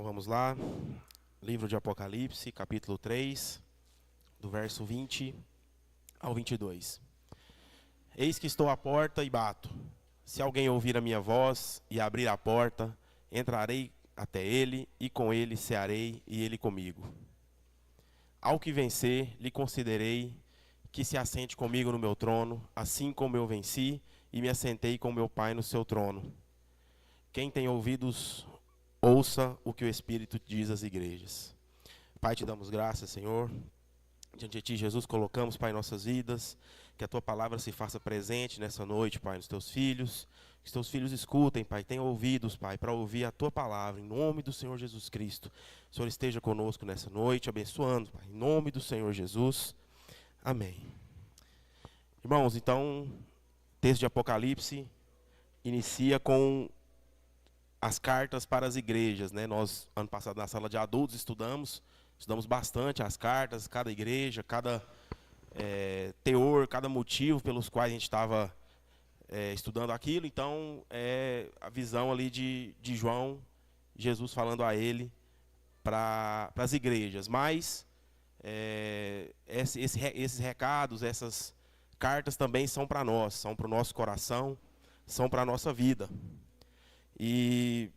vamos lá. Livro de Apocalipse, capítulo 3, do verso 20 ao 22. Eis que estou à porta e bato. Se alguém ouvir a minha voz e abrir a porta, entrarei até ele e com ele cearei e ele comigo. Ao que vencer, lhe concederei que se assente comigo no meu trono, assim como eu venci e me assentei com meu Pai no seu trono. Quem tem ouvidos, ouça o que o Espírito diz às igrejas. Pai, te damos graças, Senhor. Diante de Ti, Jesus, colocamos, Pai, nossas vidas. Que a Tua palavra se faça presente nessa noite, Pai, nos Teus filhos. Que os Teus filhos escutem, Pai, tenham ouvidos, Pai, para ouvir a Tua palavra. Em nome do Senhor Jesus Cristo. O Senhor esteja conosco nessa noite, abençoando, Pai. Em nome do Senhor Jesus. Amém. Irmãos, então, o texto de Apocalipse inicia com as cartas para as igrejas, né? Nós, ano passado, na sala de adultos, estudamos bastante as cartas, cada igreja, cada teor, cada motivo pelos quais a gente estava estudando aquilo. Então, a visão ali de João, Jesus falando a ele para as igrejas. Mas esses recados, essas cartas também são para nós, são para o nosso coração, são para a nossa vida. E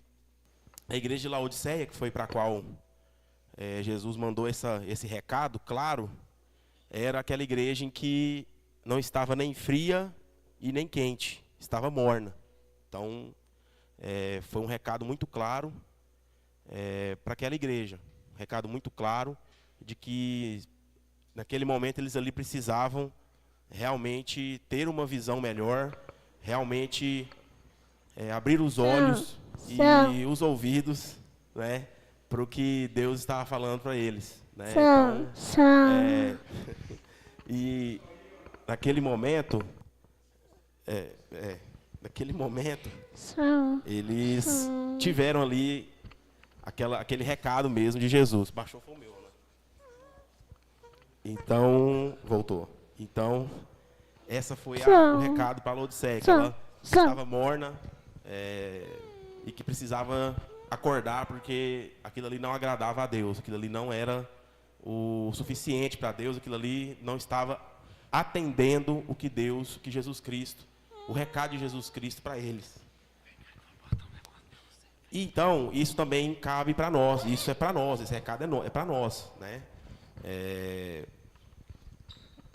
a igreja de Laodiceia, que foi para a qual Jesus mandou esse recado, claro, era aquela igreja em que não estava nem fria e nem quente, estava morna. Então, foi um recado muito claro para aquela igreja. Um recado muito claro de que, naquele momento, eles ali precisavam realmente ter uma visão melhor, realmente abrir os olhos e os ouvidos, né, para o que Deus estava falando para eles, né? Então, e naquele momento, eles tiveram ali aquele recado mesmo de Jesus. Baixou foi o meu, né? Então, voltou. Então, essa foi o recado para a Laodiceia, que ela estava morna e que precisava acordar, porque aquilo ali não agradava a Deus, aquilo ali não era o suficiente para Deus, aquilo ali não estava atendendo o que Jesus Cristo, o recado de Jesus Cristo para eles. E, então, isso também cabe para nós, isso é para nós, esse recado é para nós, né?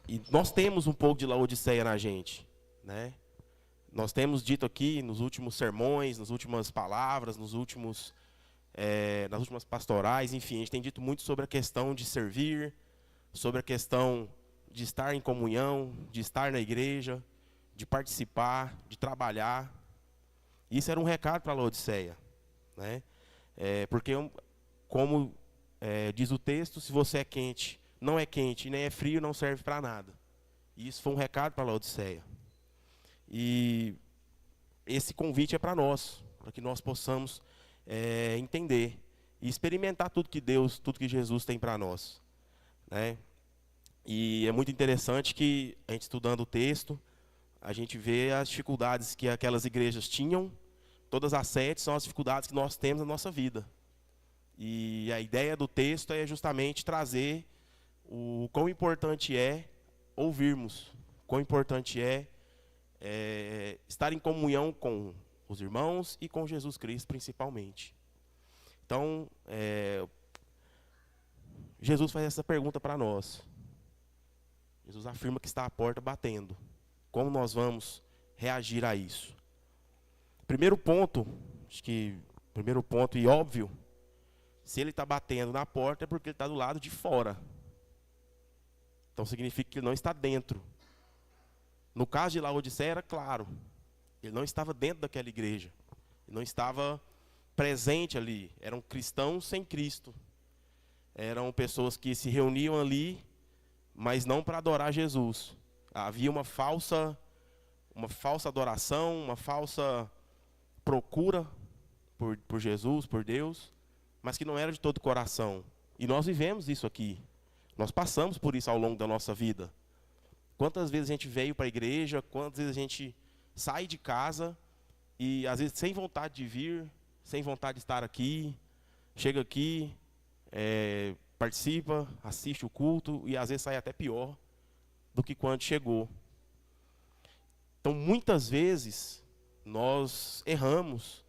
E nós temos um pouco de Laodiceia na gente, né? Nós temos dito aqui nos últimos sermões, nas últimas palavras, nas últimas pastorais, enfim, a gente tem dito muito sobre a questão de servir, sobre a questão de estar em comunhão, de estar na igreja, de participar, de trabalhar. Isso era um recado para a Laodiceia, né? Porque, como diz o texto, se você é quente, não é quente, nem é frio, não serve para nada. E isso foi um recado para a Laodiceia. E esse convite é para nós, para que nós possamos entender e experimentar tudo que Jesus tem para nós, né? E é muito interessante que, a gente estudando o texto, a gente vê as dificuldades que aquelas igrejas tinham. Todas as 7 são as dificuldades que nós temos na nossa vida. E a ideia do texto é justamente trazer o quão importante é ouvirmos, quão importante é estar em comunhão com os irmãos e com Jesus Cristo, principalmente. Então, Jesus faz essa pergunta para nós. Jesus afirma que está à porta batendo. Como nós vamos reagir a isso? Primeiro ponto, primeiro ponto e óbvio, se ele está batendo na porta é porque ele está do lado de fora. Então significa que ele não está dentro. No caso de Laodiceia era claro, ele não estava dentro daquela igreja, ele não estava presente ali, eram cristãos sem Cristo, eram pessoas que se reuniam ali, mas não para adorar Jesus. Havia uma falsa adoração, uma falsa procura por Jesus, por Deus, mas que não era de todo o coração. E nós vivemos isso aqui, nós passamos por isso ao longo da nossa vida. Quantas vezes a gente veio para a igreja, quantas vezes a gente sai de casa e às vezes sem vontade de vir, sem vontade de estar aqui, chega aqui, participa, assiste o culto e às vezes sai até pior do que quando chegou. Então, muitas vezes, nós erramos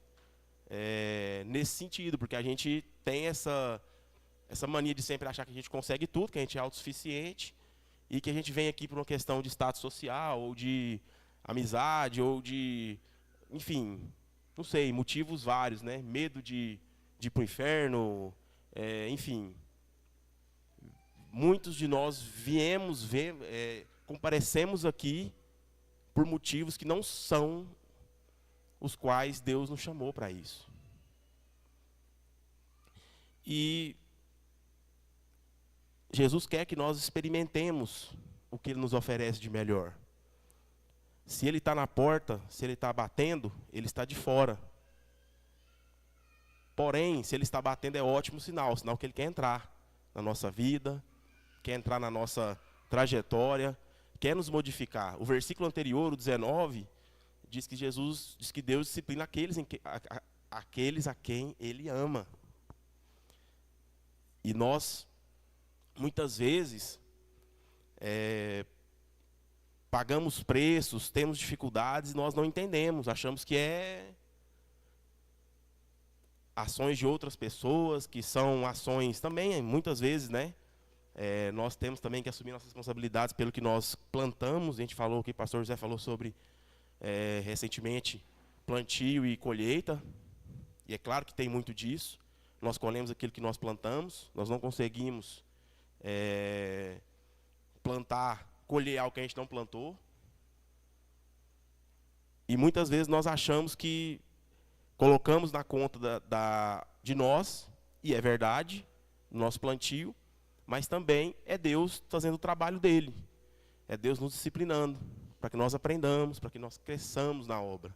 nesse sentido, porque a gente tem essa mania de sempre achar que a gente consegue tudo, que a gente é autossuficiente, e que a gente vem aqui por uma questão de status social, ou de amizade, ou de, enfim, não sei, motivos vários, né? Medo de ir para o inferno, enfim. Muitos de nós comparecemos aqui por motivos que não são os quais Deus nos chamou para isso. E Jesus quer que nós experimentemos o que Ele nos oferece de melhor. Se Ele está na porta, se Ele está batendo, Ele está de fora. Porém, se Ele está batendo é ótimo sinal que Ele quer entrar na nossa vida, quer entrar na nossa trajetória, quer nos modificar. O versículo anterior, o 19, diz que Deus disciplina aqueles a quem Ele ama. E nós, muitas vezes, pagamos preços, temos dificuldades e nós não entendemos. Achamos que ações de outras pessoas, que são ações também, muitas vezes, né? Nós temos também que assumir nossas responsabilidades pelo que nós plantamos. A gente falou, que o pastor José falou sobre, recentemente, plantio e colheita. E é claro que tem muito disso. Nós colhemos aquilo que nós plantamos. Nós não conseguimos colher algo que a gente não plantou. E muitas vezes nós achamos que colocamos na conta de nós, e é verdade, no nosso plantio, mas também é Deus fazendo o trabalho dele. É Deus nos disciplinando, para que nós aprendamos, para que nós cresçamos na obra.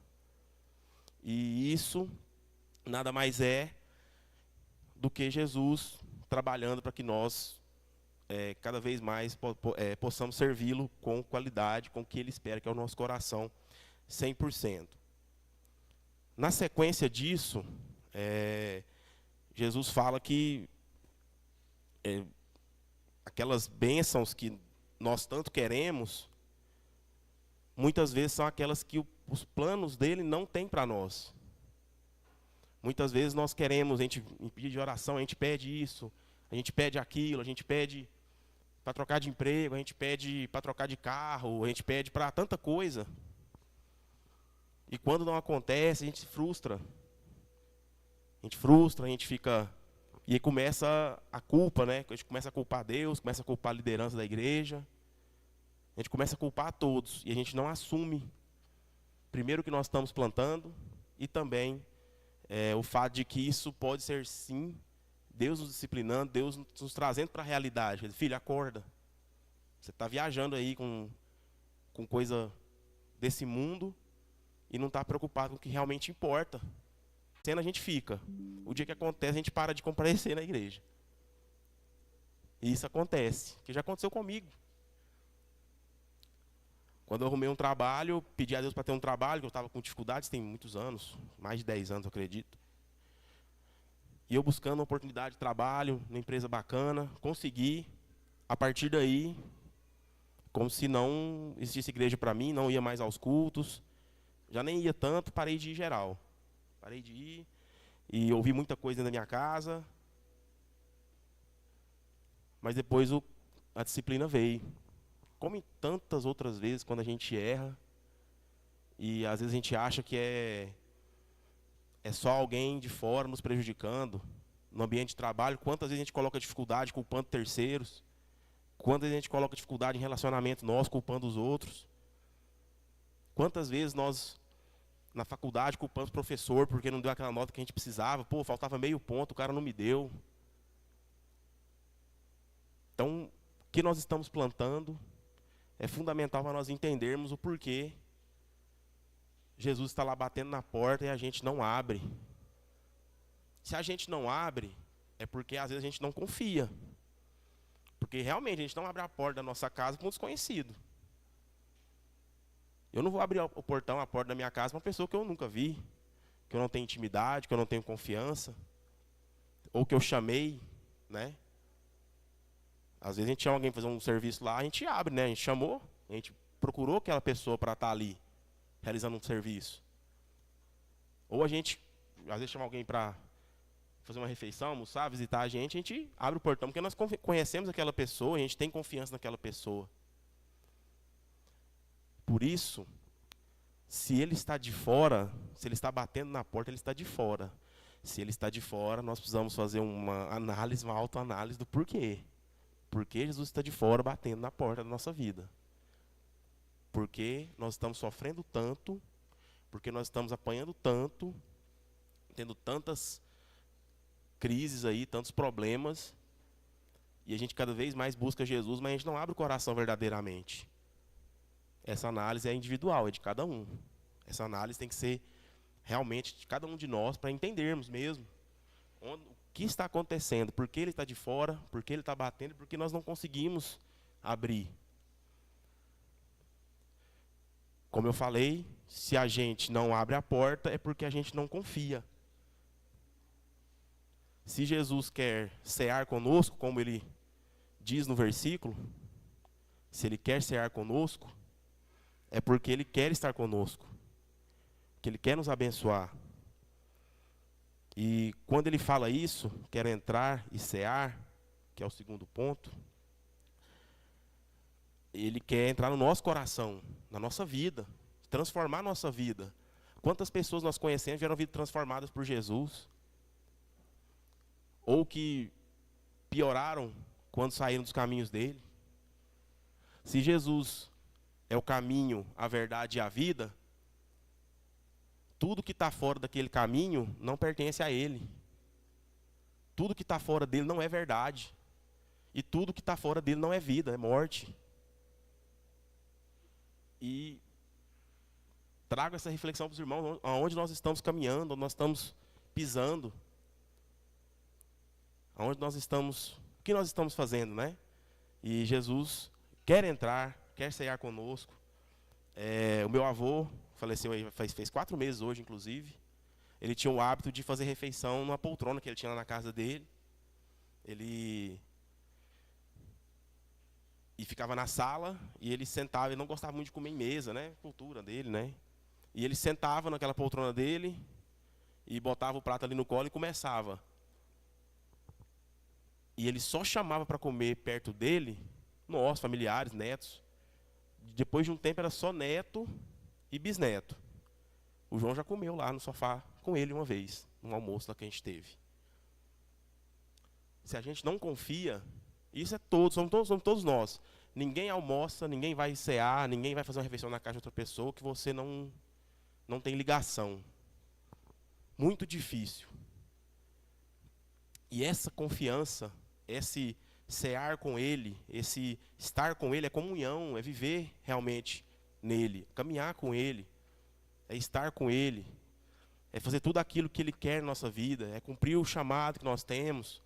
E isso nada mais é do que Jesus trabalhando para que nós cada vez mais possamos servi-lo com qualidade, com o que Ele espera, que é o nosso coração 100%. Na sequência disso, Jesus fala que aquelas bênçãos que nós tanto queremos, muitas vezes são aquelas que os planos dele não têm para nós. Muitas vezes nós queremos, a gente pede de oração, a gente pede isso, a gente pede aquilo, a gente pede para trocar de emprego, a gente pede para trocar de carro, a gente pede para tanta coisa. E quando não acontece, a gente se frustra. A gente fica... E aí começa a culpa, né? A gente começa a culpar Deus, começa a culpar a liderança da igreja. A gente começa a culpar a todos. E a gente não assume, primeiro, que nós estamos plantando, e também o fato de que isso pode ser, sim, Deus nos disciplinando, Deus nos trazendo para a realidade. Filho, acorda. Você está viajando aí com coisa desse mundo e não está preocupado com o que realmente importa. A gente fica. O dia que acontece, a gente para de comparecer na igreja. E isso acontece, que já aconteceu comigo. Quando eu arrumei um trabalho, pedi a Deus para ter um trabalho, que eu estava com dificuldades, tem muitos anos, mais de 10 anos, eu acredito. E eu buscando uma oportunidade de trabalho, numa empresa bacana, consegui. A partir daí, como se não existisse igreja para mim, não ia mais aos cultos, já nem ia tanto, parei de ir geral. Parei de ir e ouvi muita coisa na minha casa. Mas depois a disciplina veio. Como em tantas outras vezes, quando a gente erra, e às vezes a gente acha que é só alguém de fora nos prejudicando, no ambiente de trabalho, quantas vezes a gente coloca dificuldade culpando terceiros, quantas vezes a gente coloca dificuldade em relacionamento nosso culpando os outros, quantas vezes nós, na faculdade, culpamos o professor porque não deu aquela nota que a gente precisava, faltava meio ponto, o cara não me deu. Então, o que nós estamos plantando é fundamental para nós entendermos o porquê Jesus está lá batendo na porta e a gente não abre. Se a gente não abre, é porque às vezes a gente não confia. Porque realmente a gente não abre a porta da nossa casa para um desconhecido. Eu não vou abrir o portão, a porta da minha casa para uma pessoa que eu nunca vi, que eu não tenho intimidade, que eu não tenho confiança. ou que eu chamei, né? Às vezes a gente chama alguém para fazer um serviço lá, a gente abre, né? A gente chamou, a gente procurou aquela pessoa para estar ali, realizando um serviço. Ou a gente, às vezes, chama alguém para fazer uma refeição, almoçar, visitar a gente abre o portão, porque nós conhecemos aquela pessoa, a gente tem confiança naquela pessoa. Por isso, se ele está de fora, se ele está batendo na porta, ele está de fora. Se ele está de fora, nós precisamos fazer uma análise, uma autoanálise do porquê. Por que Jesus está de fora batendo na porta da nossa vida? Porque nós estamos sofrendo tanto, porque nós estamos apanhando tanto, tendo tantas crises aí, tantos problemas, e a gente cada vez mais busca Jesus, mas a gente não abre o coração verdadeiramente. Essa análise é individual, é de cada um. Essa análise tem que ser realmente de cada um de nós, para entendermos mesmo o que está acontecendo, por que ele está de fora, por que ele está batendo, por que nós não conseguimos abrir. Como eu falei, se a gente não abre a porta, é porque a gente não confia. Se Jesus quer cear conosco, como ele diz no versículo, se ele quer cear conosco, é porque ele quer estar conosco, que ele quer nos abençoar. E quando ele fala isso, quer entrar e cear, que é o segundo ponto, ele quer entrar no nosso coração, na nossa vida, transformar a nossa vida. Quantas pessoas nós conhecemos tiveram vida transformadas por Jesus? Ou que pioraram quando saíram dos caminhos dele? Se Jesus é o caminho, a verdade e a vida, tudo que está fora daquele caminho não pertence a ele. Tudo que está fora dele não é verdade. E tudo que está fora dele não é vida, é morte. E trago essa reflexão para os irmãos, aonde nós estamos caminhando, onde nós estamos pisando. Aonde nós estamos, o que nós estamos fazendo, né? E Jesus quer entrar, quer cear conosco. O meu avô faleceu aí, fez 4 meses hoje, inclusive. Ele tinha o hábito de fazer refeição numa poltrona que ele tinha lá na casa dele. Ele ficava na sala e ele sentava, ele não gostava muito de comer em mesa, né? Cultura dele, né? E ele sentava naquela poltrona dele e botava o prato ali no colo e começava. E ele só chamava para comer perto dele, nós, familiares, netos. Depois de um tempo era só neto e bisneto. O João já comeu lá no sofá com ele uma vez, num almoço lá que a gente teve. Se a gente não confia, isso é somos todos nós. Ninguém almoça, ninguém vai cear, ninguém vai fazer uma refeição na casa de outra pessoa que você não tem ligação. Muito difícil. E essa confiança, esse cear com ele, esse estar com ele é comunhão, é viver realmente nele, caminhar com ele, é estar com ele, é fazer tudo aquilo que ele quer na nossa vida, é cumprir o chamado que nós temos.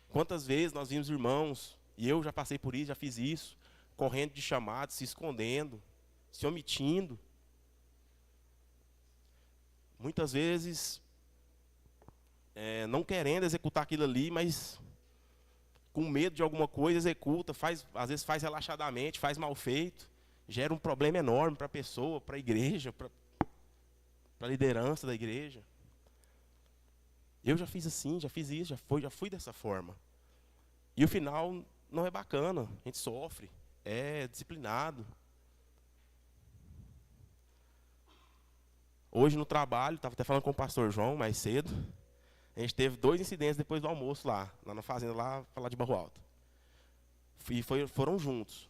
Quantas vezes nós vimos irmãos, e eu já passei por isso, já fiz isso, correndo de chamado, se escondendo, se omitindo. Muitas vezes, não querendo executar aquilo ali, mas com medo de alguma coisa, executa, às vezes faz relaxadamente, faz mal feito, gera um problema enorme para a pessoa, para a igreja, para a liderança da igreja. Eu já fiz assim, já fiz isso, já fui dessa forma. E o final não é bacana, a gente sofre, é disciplinado. Hoje no trabalho, estava até falando com o pastor João mais cedo, a gente teve 2 incidentes depois do almoço lá na fazenda, lá de Barro Alto. E foram juntos.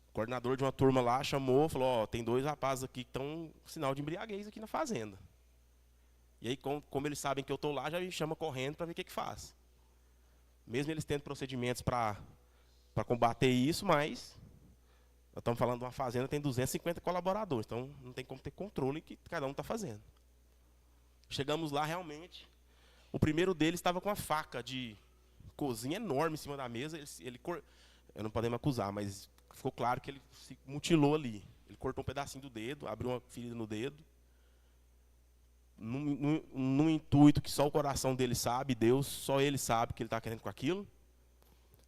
O coordenador de uma turma lá chamou, falou, tem 2 rapazes aqui que estão com sinal de embriaguez aqui na fazenda. E aí, como eles sabem que eu estou lá, já me chama correndo para ver o que faz. Mesmo eles tendo procedimentos para combater isso, mas nós estamos falando de uma fazenda que tem 250 colaboradores, então não tem como ter controle que cada um está fazendo. Chegamos lá, realmente, o primeiro deles estava com uma faca de cozinha enorme em cima da mesa. Eu não podemos acusar, mas ficou claro que ele se mutilou ali. Ele cortou um pedacinho do dedo, abriu uma ferida no dedo. num intuito que só o coração dele sabe, Deus, só ele sabe o que ele está querendo com aquilo.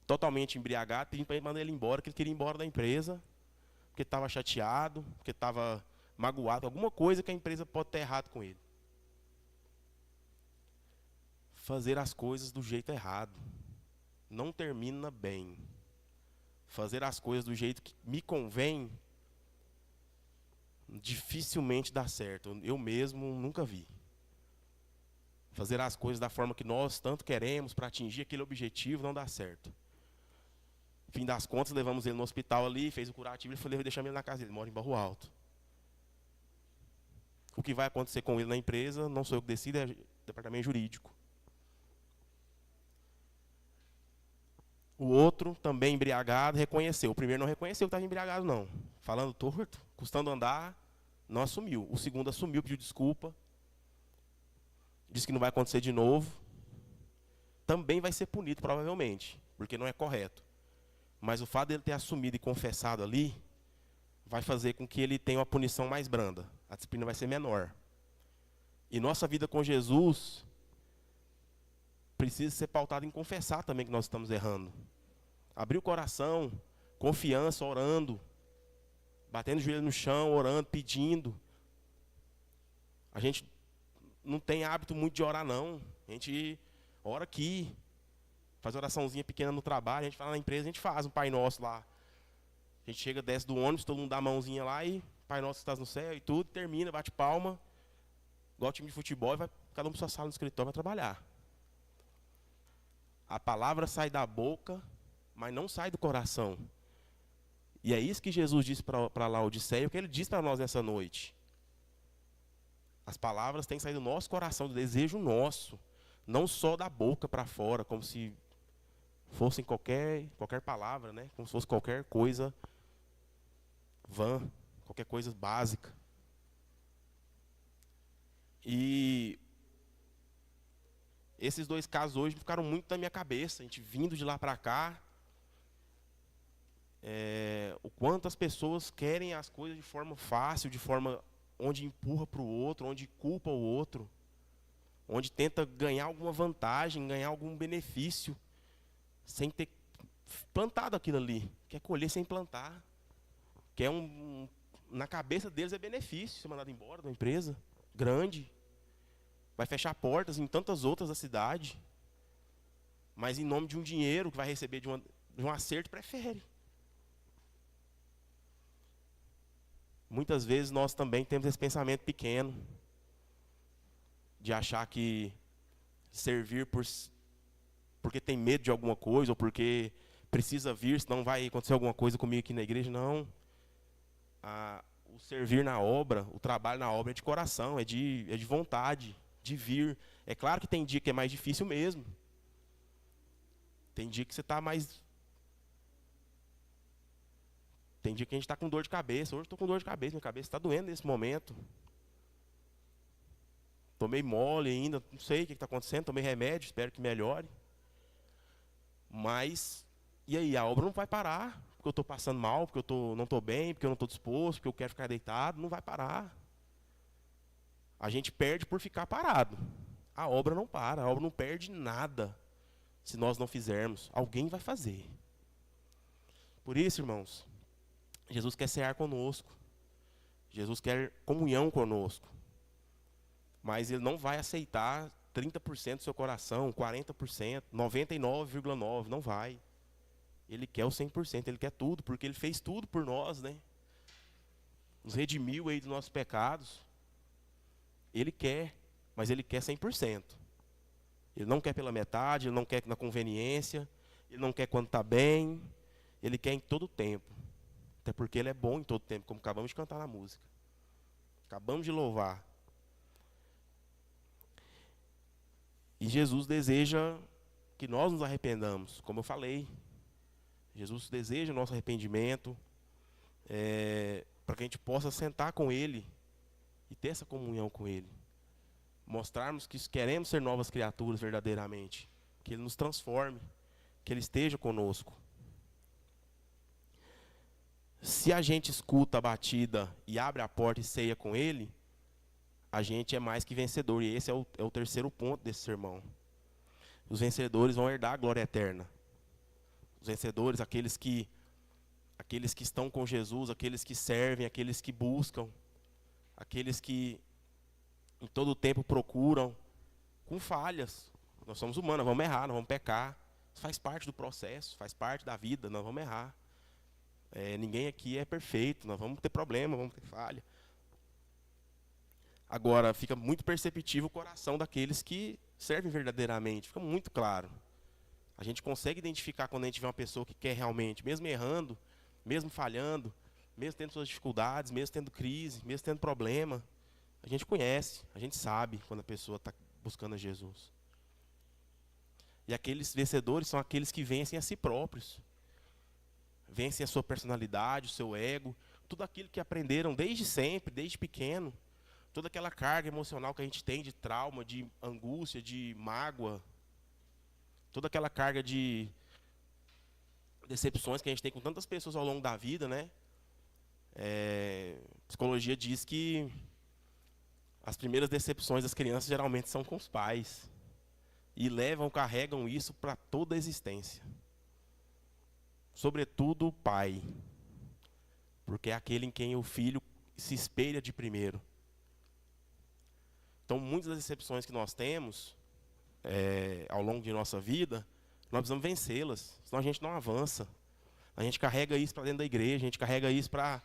Totalmente embriagado, pedindo para ele mandar ele embora, que ele queria ir embora da empresa, porque estava chateado, porque estava magoado, alguma coisa que a empresa pode ter errado com ele. Fazer as coisas do jeito errado não termina bem. Fazer as coisas do jeito que me convém dificilmente dá certo. Eu mesmo nunca vi. Fazer as coisas da forma que nós tanto queremos para atingir aquele objetivo não dá certo. Fim das contas, levamos ele no hospital ali, fez o curativo, ele falou, deixamos ele na casa dele, ele mora em Barro Alto. O que vai acontecer com ele na empresa, não sou eu que decido, é o departamento jurídico. O outro, também embriagado, reconheceu. O primeiro não reconheceu que estava embriagado, não. Falando torto, custando andar, não assumiu. O segundo assumiu, pediu desculpa. Disse que não vai acontecer de novo. Também vai ser punido, provavelmente, porque não é correto. Mas o fato dele ter assumido e confessado ali, vai fazer com que ele tenha uma punição mais branda. A disciplina vai ser menor. E nossa vida com Jesus precisa ser pautada em confessar também que nós estamos errando. Abrir o coração, confiança, orando, batendo o joelho no chão, orando, pedindo. A gente não tem hábito muito de orar, não. A gente ora aqui, faz oraçãozinha pequena no trabalho, a gente fala na empresa, a gente faz um Pai Nosso lá. A gente chega, desce do ônibus, todo mundo dá a mãozinha lá e Pai Nosso que estás no céu e tudo, termina, bate palma, igual time de futebol, e vai cada um para sua sala no escritório vai trabalhar. A palavra sai da boca, mas não sai do coração. E é isso que Jesus disse para Laodiceia, o que ele diz para nós nessa noite. As palavras têm que sair do nosso coração, do desejo nosso, não só da boca para fora, como se fossem qualquer palavra, né? Como se fosse qualquer coisa vã, qualquer coisa básica. E esses dois casos hoje ficaram muito na minha cabeça, a gente vindo de lá para cá. O quanto as pessoas querem as coisas de forma fácil, de forma onde empurra para o outro, onde culpa o outro, onde tenta ganhar alguma vantagem, ganhar algum benefício, sem ter plantado aquilo ali. Quer colher sem plantar. Na cabeça deles é benefício ser mandado embora da empresa grande. Vai fechar portas em tantas outras da cidade. Mas em nome de um dinheiro que vai receber de um acerto, prefere. Muitas vezes nós também temos esse pensamento pequeno, de achar que servir porque tem medo de alguma coisa, ou porque precisa vir, senão vai acontecer alguma coisa comigo aqui na igreja. Não. O servir na obra, o trabalho na obra é de coração, é de vontade, de vir. É claro que tem dia que é mais difícil mesmo. Tem dia que você está mais... Tem dia que a gente está com dor de cabeça. Hoje eu estou com dor de cabeça, minha cabeça está doendo nesse momento. Tomei mole ainda, não sei o que está acontecendo, tomei remédio, espero que melhore. Mas, e aí, a obra não vai parar, porque eu estou passando mal, porque eu não estou bem, porque eu não estou disposto, porque eu quero ficar deitado, não vai parar. A gente perde por ficar parado. A obra não para, a obra não perde nada se nós não fizermos. Alguém vai fazer. Por isso, irmãos, Jesus quer cear conosco. Jesus quer comunhão conosco. Mas ele não vai aceitar 30% do seu coração, 40%, 99,9%, não vai. Ele quer o 100%, ele quer tudo, porque ele fez tudo por nós, né? Nos redimiu aí dos nossos pecados. Ele quer, mas ele quer 100%. Ele não quer pela metade, ele não quer na conveniência, ele não quer quando está bem, ele quer em todo o tempo. Até porque ele é bom em todo o tempo, como acabamos de cantar na música. Acabamos de louvar. E Jesus deseja que nós nos arrependamos, como eu falei. Jesus deseja o nosso arrependimento, para que a gente possa sentar com Ele e ter essa comunhão com Ele. Mostrarmos que queremos ser novas criaturas verdadeiramente. Que Ele nos transforme, que Ele esteja conosco. Se a gente escuta a batida e abre a porta e ceia com Ele, a gente é mais que vencedor. E esse é o terceiro ponto desse sermão. Os vencedores vão herdar a glória eterna. Os vencedores, aqueles que estão com Jesus, aqueles que servem, aqueles que buscam, aqueles que em todo o tempo procuram, com falhas. Nós somos humanos, nós vamos errar, nós vamos pecar. Isso faz parte do processo, faz parte da vida, nós vamos errar. Ninguém aqui é perfeito, nós vamos ter problema, vamos ter falha. Agora, fica muito perceptível o coração daqueles que servem verdadeiramente, fica muito claro. A gente consegue identificar quando a gente vê uma pessoa que quer realmente, mesmo errando, mesmo falhando, mesmo tendo suas dificuldades, mesmo tendo crise, mesmo tendo problema. A gente conhece, a gente sabe quando a pessoa está buscando a Jesus. E aqueles vencedores são aqueles que vencem a si próprios. Vencem a sua personalidade, o seu ego, tudo aquilo que aprenderam desde sempre, desde pequeno. Toda aquela carga emocional que a gente tem de trauma, de angústia, de mágoa. Toda aquela carga de decepções que a gente tem com tantas pessoas ao longo da vida, né? Psicologia diz que as primeiras decepções das crianças geralmente são com os pais. E carregam isso para toda a existência. Sobretudo o pai. Porque é aquele em quem o filho se espelha de primeiro. Então, muitas das decepções que nós temos ao longo de nossa vida, nós precisamos vencê-las, senão a gente não avança. A gente carrega isso para dentro da igreja, a gente carrega isso para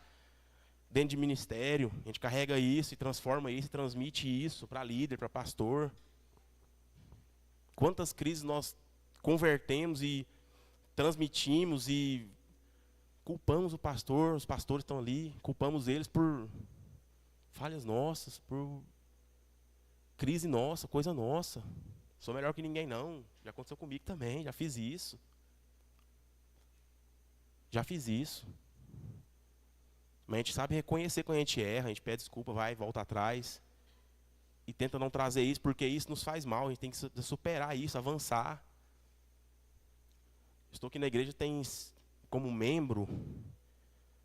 dentro de ministério, a gente carrega isso e transforma isso, e transmite isso para líder, para pastor. Quantas crises nós convertemos e transmitimos e culpamos o pastor, os pastores estão ali, culpamos eles por falhas nossas, por crise nossa, coisa nossa. Sou melhor que ninguém não, já aconteceu comigo também, já fiz isso. Mas a gente sabe reconhecer quando a gente erra, a gente pede desculpa, volta atrás. E tenta não trazer isso, porque isso nos faz mal, a gente tem que superar isso, avançar. Estou aqui na igreja como membro,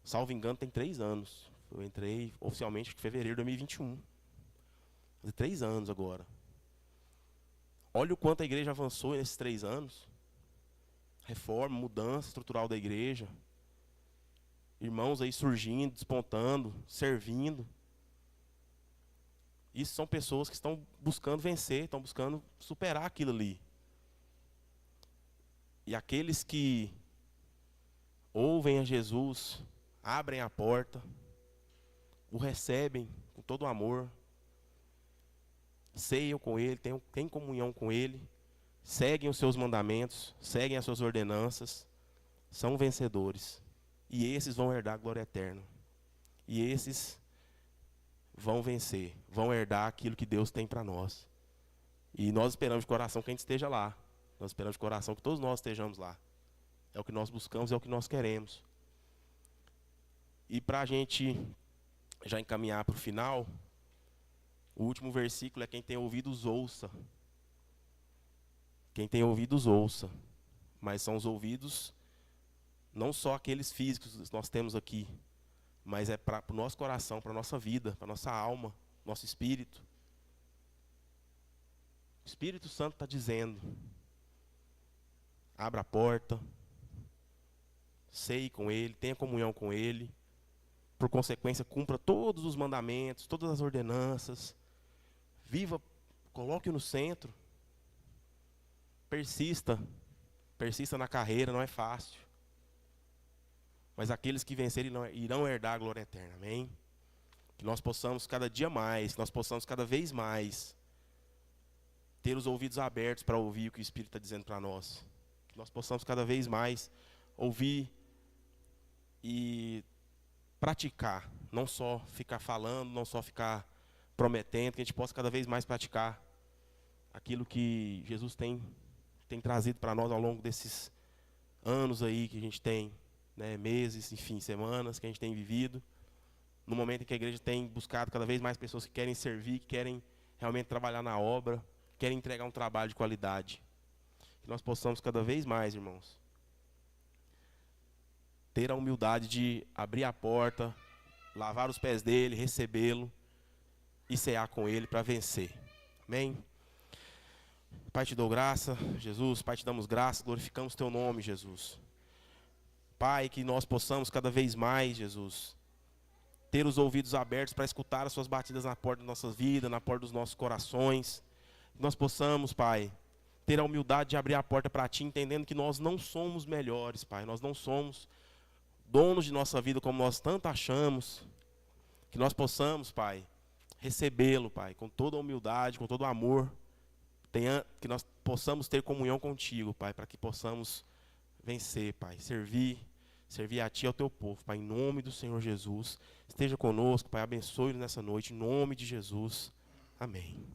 salvo engano, tem 3 anos. Eu entrei oficialmente em fevereiro de 2021. Faz 3 anos agora. Olha o quanto a igreja avançou nesses 3 anos. Reforma, mudança estrutural da igreja. Irmãos aí surgindo, despontando, servindo. Isso são pessoas que estão buscando vencer, estão buscando superar aquilo ali. E aqueles que ouvem a Jesus, abrem a porta, o recebem com todo o amor, ceiam com Ele, têm comunhão com Ele, seguem os seus mandamentos, seguem as suas ordenanças, são vencedores. E esses vão herdar a glória eterna. E esses vão vencer, vão herdar aquilo que Deus tem para nós. E nós esperamos de coração que a gente esteja lá. Nós esperamos de coração que todos nós estejamos lá. É o que nós buscamos, é o que nós queremos. E para a gente já encaminhar para o final, o último versículo é: quem tem ouvidos, ouça. Quem tem ouvidos, ouça. Mas são os ouvidos, não só aqueles físicos que nós temos aqui, mas é para o nosso coração, para a nossa vida, para a nossa alma, nosso espírito. O Espírito Santo está dizendo: abra a porta, ceie com Ele, tenha comunhão com Ele. Por consequência, cumpra todos os mandamentos, todas as ordenanças. Viva, coloque-o no centro. Persista na carreira, não é fácil. Mas aqueles que vencerem irão herdar a glória eterna, amém? Que nós possamos cada dia mais, que nós possamos cada vez mais ter os ouvidos abertos para ouvir o que o Espírito está dizendo para nós. Que nós possamos cada vez mais ouvir e praticar, não só ficar falando, não só ficar prometendo, que a gente possa cada vez mais praticar aquilo que Jesus tem trazido para nós ao longo desses anos aí que a gente tem, né, meses, enfim, semanas que a gente tem vivido, no momento em que a igreja tem buscado cada vez mais pessoas que querem servir, que querem realmente trabalhar na obra, querem entregar um trabalho de qualidade. Que nós possamos cada vez mais, irmãos, ter a humildade de abrir a porta, lavar os pés dele, recebê-lo, e cear com Ele para vencer. Amém? Pai, te dou graça, Jesus. Pai, te damos graça, glorificamos teu nome, Jesus. Pai, que nós possamos cada vez mais, Jesus, ter os ouvidos abertos para escutar as suas batidas na porta das nossas vidas, na porta dos nossos corações. Que nós possamos, Pai, ter a humildade de abrir a porta para Ti, entendendo que nós não somos melhores, Pai. Nós não somos donos de nossa vida como nós tanto achamos. Que nós possamos, Pai, recebê-lo, Pai, com toda a humildade, com todo o amor. Que nós possamos ter comunhão contigo, Pai, para que possamos vencer, Pai, servir a Ti e ao Teu povo, Pai, em nome do Senhor Jesus. Esteja conosco, Pai, abençoe-nos nessa noite, em nome de Jesus. Amém.